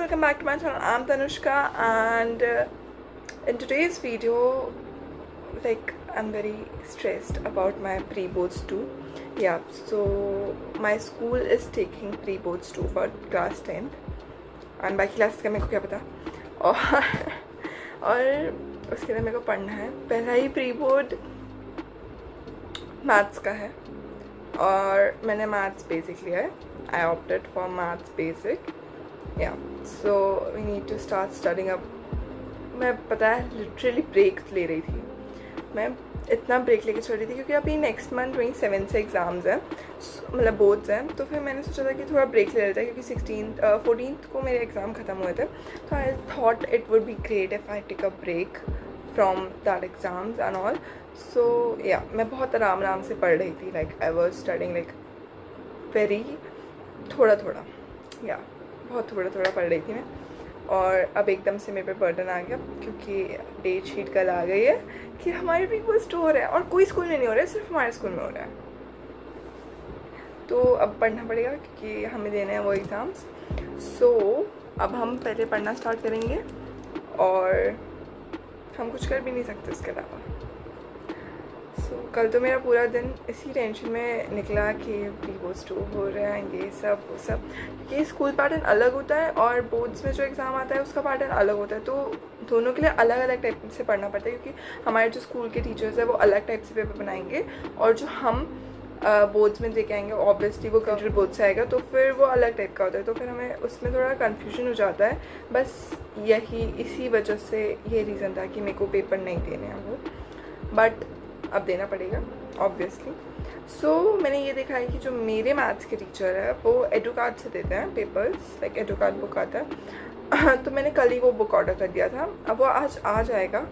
welcome back to my channel. I'm Tanushka, and in today's video, like, I'm very stressed about my pre-boards too. Yeah, so my school is taking pre-boards too for class 10th, and बाकी classes का मेरे को क्या पता. और उसके लिए मेरे को पढ़ना है. पहला ही प्री-बोर्ड मैथ्स का है और मैंने मैथ्स बेसिक लिया है. I opted for maths basic. Yeah, so we need to start studying up. मैं पता है लिटरली ब्रेक ले रही थी. मैं इतना ब्रेक लेके चल रही थी क्योंकि अभी नेक्स्ट मंथ 27 से एग्ज़ाम्स हैं, मतलब बोर्ड्स हैं. तो फिर मैंने सोचा था कि थोड़ा ब्रेक ले लेता है क्योंकि 14th को मेरे एग्ज़ाम ख़त्म हुए थे. तो I thought it would be great if I take a break from that exams and all. So yeah मैं बहुत आराम से पढ़ रही थी. Like I was studying like very थोड़ा या बहुत थोड़ा पढ़ रही थी मैं. और अब एकदम से मेरे पे बर्डन आ गया क्योंकि डेट शीट कल आ गई है कि हमारे प्री-बोर्ड स्टोर है और कोई स्कूल में नहीं हो रहा है, सिर्फ हमारे स्कूल में हो रहा है. तो अब पढ़ना पड़ेगा क्योंकि हमें देने हैं वो एग्ज़ाम्स. सो अब हम पहले पढ़ना स्टार्ट करेंगे और हम कुछ कर भी नहीं सकते उसके अलावा. कल तो मेरा पूरा दिन इसी टेंशन में निकला कि प्री-बोर्ड स्टोर हो रहा है, ये सब वो सब. ये स्कूल पैटर्न अलग होता है और बोर्ड्स में जो एग्ज़ाम आता है उसका पैटर्न अलग होता है. तो दोनों के लिए अलग अलग टाइप से पढ़ना पड़ता है क्योंकि हमारे जो स्कूल के टीचर्स हैं वो अलग टाइप से पेपर बनाएंगे और जो हम बोर्ड्स में देके आएंगे ऑब्वियसली वो कंट्री बोर्ड से आएगा, तो फिर वो अलग टाइप का होता है. तो फिर हमें उसमें थोड़ा कन्फ्यूजन हो जाता है. बस इसी वजह से ये रीज़न था कि मेरे को पेपर नहीं देने हैं वो, बट अब देना पड़ेगा ऑब्वियसली. सो मैंने ये देखा है कि जो मेरे मैथ्स के टीचर है वो एडुकार्ड से देते हैं पेपर्स. लाइक एडुकार्ड बुक आता है. तो मैंने कल ही वो बुक ऑर्डर कर दिया था. अब वो आज आ जाएगा.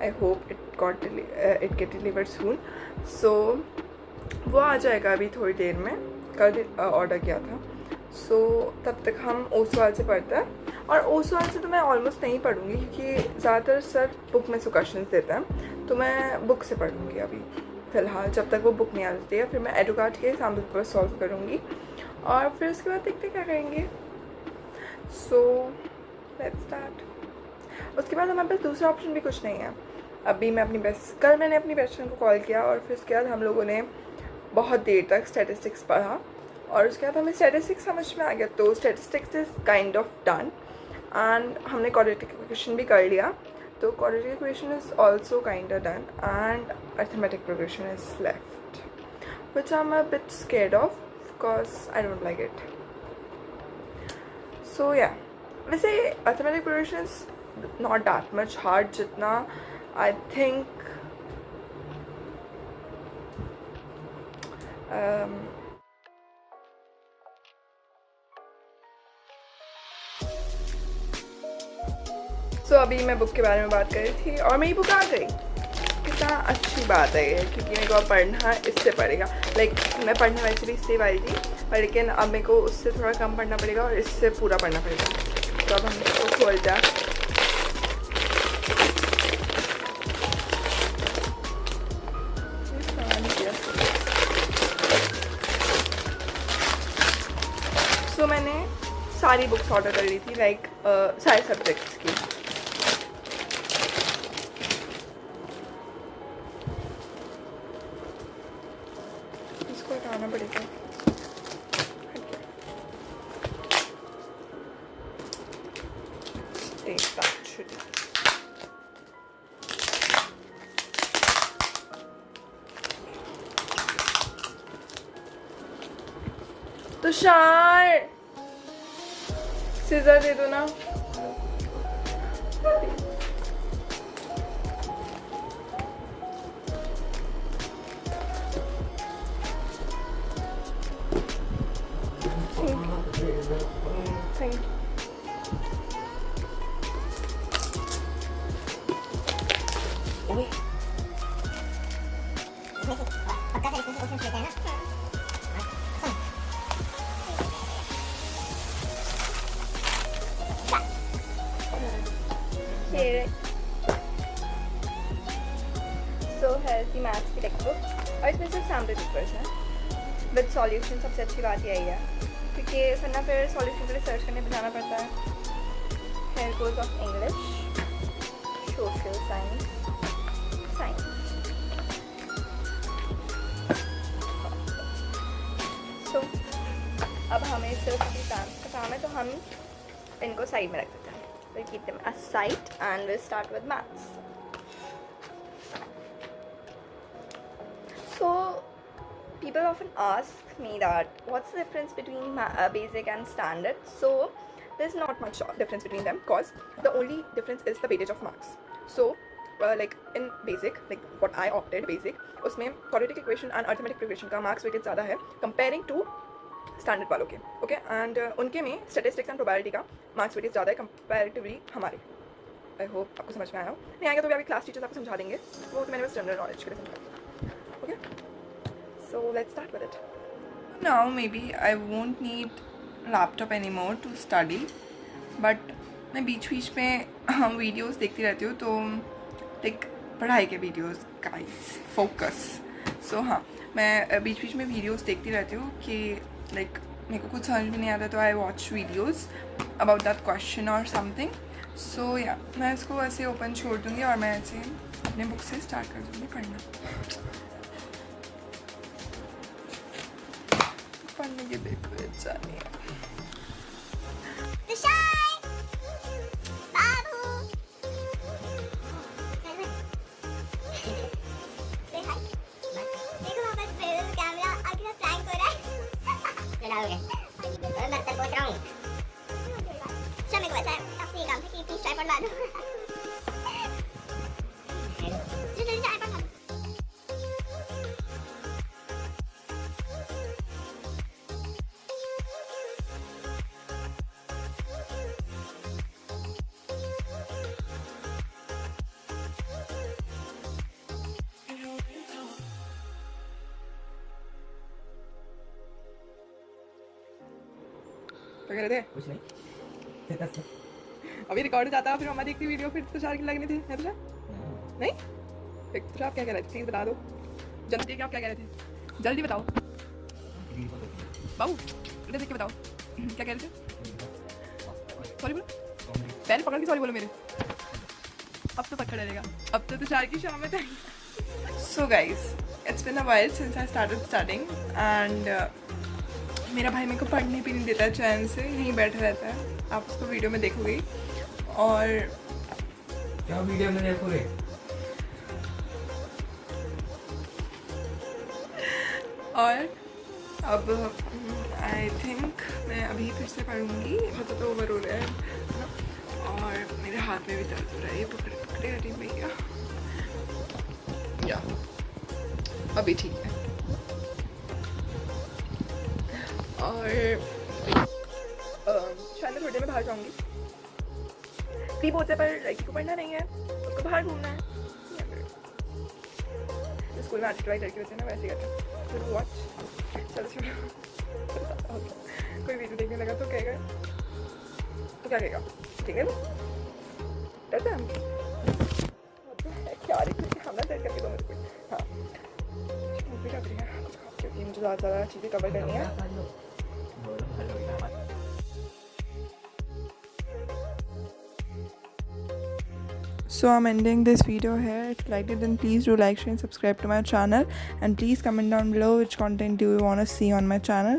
I hope it get delivered soon. So वो आ जाएगा अभी थोड़ी देर में. कल ऑर्डर किया था. सो तब तक हम ओसवाल से पढ़ते हैं. और ओसवाल से तो मैं ऑलमोस्ट नहीं पढ़ूँगी क्योंकि ज़्यादातर सर बुक में से क्वेश्चंस देते हैं. तो मैं बुक से पढ़ूँगी अभी फ़िलहाल जब तक वो बुक नहीं आ जाती है. फिर मैं एडुकार्ड के सैम्पल पेपर सॉल्व करूँगी और फिर उसके बाद देखते क्या करेंगे. So let's start. उसके बाद हमारे पास दूसरा ऑप्शन भी कुछ नहीं है. अभी मैं कल मैंने अपनी बेस्ट फ्रेंड को कॉल किया और फिर उसके बाद हम लोगों ने बहुत देर तक स्टैटिस्टिक्स पढ़ा और उसके बाद हमें स्टैटिस्टिक्स समझ में आ गया. तो statistics is kind of done and हमने क्वाड्रेटिक इक्वेशन भी कर लिया. तो quadratic equation is also kind of done and arithmetic progression is left, which I'm a bit scared of because I don't like it. So yeah, वैसे arithmetic progression is not that much hard जितना I think अभी मैं book के बारे में बात कर रही थी और मेरी बुक आ गई. कितना अच्छी बात है ये क्योंकि मेरे को अब पढ़ना इससे पड़ेगा. लाइक मैं पढ़ने वैसे भी इससे वाली थी पर लेकिन अब मेरे को उससे थोड़ा कम पढ़ना पड़ेगा और इससे पूरा पढ़ना पड़ेगा. तो अब हम इसको खोलते हैं. सो मैंने सारी बुक्स ऑर्डर कर ली थी लाइक सारे सब्जेक्ट्स की. हटाना पड़ेगा. तुषार सीजर दे दो ना. Thank you. So here's the maths की टेक्स्ट बुक और इसमें सिर्फ सैम्पल पेपर्स हैं विद सॉल्यूशन. सबसे अच्छी बात यही है क्योंकि फिर ना फिर सॉल्यूशन के लिए सर्च करने पर जाना पड़ता है. Here goes of English, social science, science. So अब हमें सिर्फ अभी डांस का काम है, तो हम इनको साइड में रख देते हैं. We'll keep them aside and we'll start with maths. So people often ask me that what's the difference between basic and standard. So there's not much difference between them, because the only difference is the weightage of marks. So like in basic, like what I opted basic, उसमें quadratic equation and arithmetic progression का marks weightage ज़्यादा है comparing to standard वालों के. Okay, and उनके में statistics and probability का marks weightage ज़्यादा है comparatively हमारे. I hope आपको समझ में आया हो. नहीं आएगा तो भी आपके क्लास टीचर्स आपको समझा देंगे, वो तो मैंने बस जनरल नॉलेज के लिए समझा दिया. Okay, so let's start with it. Now maybe I won't need laptop anymore to study, but मैं बीच बीच में वीडियोस देखती रहती हूँ, तो लाइक पढ़ाई के वीडियोस गाइस, फोकस. सो हाँ, मैं बीच बीच में वीडियोस देखती रहती हूँ कि लाइक मेरे को कुछ समझ में नहीं आता, तो I watch videos about that question और समथिंग. सो या मैं इसको ऐसे ओपन छोड़ दूँगी और मैं ऐसे अपने बुक से स्टार्ट कर दूँगी पढ़ना. पढ़ने की देखो अच्छा नहीं है. क्या कह रहे थे? कुछ नहीं. अभी रिकॉर्ड जाता, फिर मम्मा देखती वीडियो, फिर तुषार की लगनी थी. है तुषार? नहीं? फिर तुषार आप क्या कह रहे थे? प्लीज़ बता दो जल्दी कि आप क्या कह रहे थे. जल्दी बताओ बाबू, उधर देख के बताओ क्या कह रहे थे. सॉरी बोलो, पहले पकड़ के सॉरी बोलो मेरे. अब तो पकड़ रहेगा, अब तो तुषार की शाम में था. So guys, it's been a while since I started studying and मेरा भाई मेरे को पढ़ने भी नहीं देता है चैन से, यहीं बैठा रहता है. आप उसको वीडियो में देखोगे. और क्या वीडियो में देखोगे? और अब आई थिंक मैं अभी फिर से पढ़ूंगी, मतलब तो ओवर हो रहा है ना, और मेरे हाथ में भी दर्द हो रहा है. ये पकड़े पकड़े अरे भैया, या अभी ठीक है. और शायद मैं थोड़ी देर में बाहर जाऊँगी. प्री बोर्ड से, पर लड़की को पढ़ना नहीं है, उसको बाहर घूमना है. स्कूल में आती लड़की होती है ना, वैसे ही करता है. फिर वॉच चलो छोड़ो. कोई वीडियो देखने लगा तो कहेगा, तो क्या कहेगा? ठीक है डरते हम क्या हमने सेट करके दो मेरे को. हाँ भी लग रही है कुछ, क्योंकि मुझे ज़्यादा चीज़ें कवर करनी है. So I'm ending this video here. If you liked it, then please do like, share and subscribe to my channel, and please comment down below which content do you want to see on my channel.